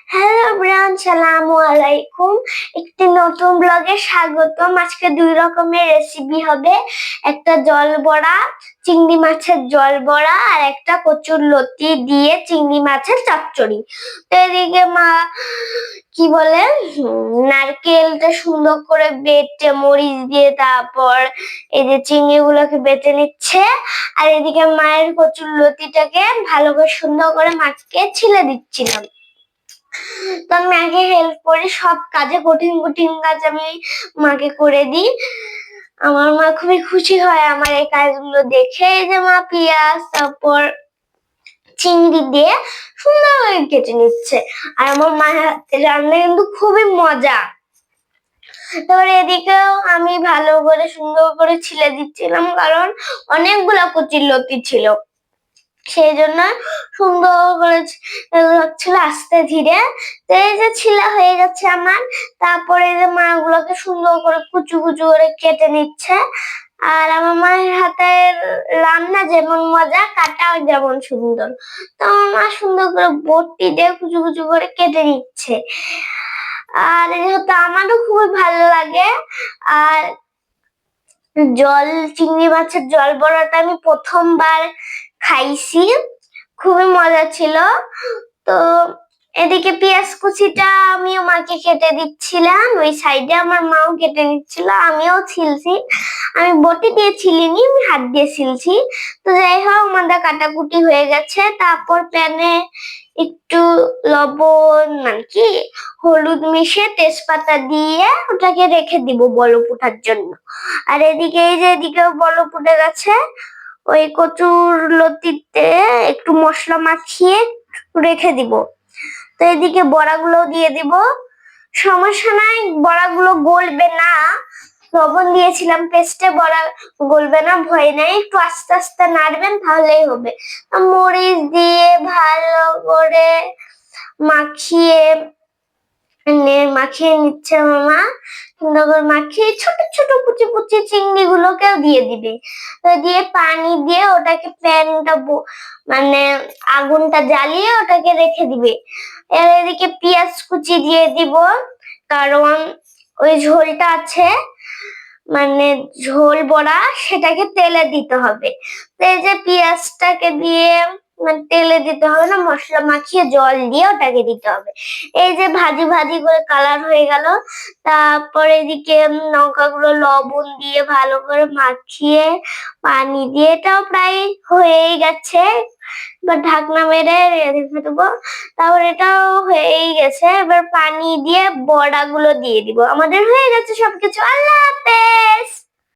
Hello everyone, সালামু আলাইকুম। একটি নতুন ব্লগে স্বাগতম। আজকে দুই রকমের রেসিপি হবে, একটা জল বড়া, চিংড়ি মাছের জল বড়া, আর একটা কচুরলতি দিয়ে চিংড়ি মাছের চচ্চড়ি। তো এদিকে মা কি বলে নারকেলটা সুন্দর করে বেটে মরিচ দিয়ে তারপর এই যে চিংড়ি গুলোকে বেটে নিচ্ছে, আর এদিকে মায়ের কচুরলতিটাকে ভালো করে সুন্দর করে মাছকে ছিলে দিচ্ছিলাম। তো আমি মাকে হেল্প করি, সব কাজে কঠিন কঠিন কাজ আমি মাকে করে দিই। আমার মা খুবই খুশি হয় আমার এই কাজগুলো দেখে। এই যে মা পেঁয়াজ তারপর চিংড়ি দিয়ে সুন্দর করে কেটে নিচ্ছে, আর আমার মায়ের হাতে রান্না কিন্তু খুবই মজা। তারপরে এদিকেও আমি ভালো করে সুন্দর করে ছিলে দিচ্ছিলাম, কারণ অনেকগুলা কচুরলতি ছিল, সেই জন্য সুন্দর করে হচ্ছিল আস্তে ধীরে। তো এই যে ছিলা হয়ে যাচ্ছে আমার, তারপরে যে মা গুলোকে সুন্দর করে কুচু কুচু করে কেটে নিচ্ছে। আর আমার মায়ের হাতের রান্না যেমন মজা, কাটাও যেমন সুন্দর। তো আমার মা সুন্দর করে বটি দিয়ে কুচু কুচু করে কেটে নিচ্ছে, আর যেহেতু আমারও খুবই ভালো লাগে। আর চিংড়ি মাছের জল বড়াটা আমি প্রথমবার খাইছি, খুবই মজা ছিল। তো এদিকে পেঁয়াজ কুচিটা আমিও মাকে কেটে দিচ্ছিলাম, ওই সাইডে আমার মাও কেটে নিচ্ছিল, আমিও ছিলছি। আমি বটি দিয়ে ছিলিনি, আমি হাত দিয়ে ছিলছি। তো যাই হোক, আমাদের কাটাকুটি হয়ে গেছে। তারপর প্যানে একটু লবণ মানে কি হলুদ মিশিয়ে তেজপাতা দিয়ে ওটাকে রেখে দিব বলক ওঠার জন্য। আর এদিকে এই যে এদিকেও বলক উঠে গেছে, ওই কচুরলতিতে একটু মশলা মাখিয়ে রেখে দিব। তো এদিকে বড়াগুলো দিয়ে দিব। সমস্যা নাই, বড়াগুলো গলবে না, লবণ দিয়েছিলাম পেস্টে, বড়া গলবে না, ভয় নাই, একটু আস্তে আস্তে নাড়বেন তাহলেই হবে। মরিচ দিয়ে ভালো করে মাখিয়ে মাখিয়ে নিচ্ছে মামা, সুন্দর করে মাখিয়ে ছোট ছোট কুচি কুচি চিংড়ি গুলোকেও দিয়ে দিবে। দিয়ে পানি দিয়ে ওটাকে প্যানটা মানে আগুনটা জ্বালিয়ে ওটাকে রেখে দিবে। এর এদিকে পেঁয়াজ কুচি দিয়ে দিব, কারণ ওই ঝোলটা আছে মানে ঝোল বড়া, সেটাকে তেলে দিতে হবে। তো এই যে পেঁয়াজটাকে দিয়ে মানে তেলে দিতে হবে না, মশলা মাখিয়ে জল দিয়ে ওটাকে দিতে হবে। এই যে ভাজি ভাজি করে কালার হয়ে গেল। তারপর এদিকে লঙ্কাগুলো লবণ দিয়ে ভালো করে মাখিয়ে পানি দিয়ে, এটাও প্রায় হয়েই গেছে। এবার ঢাকনা মেরে রেখে দেবো। তারপর এটাও হয়েই গেছে, এবার পানি দিয়ে বড়াগুলো দিয়ে দিব। আমাদের হয়ে গেছে সবকিছু। আল্লাহ।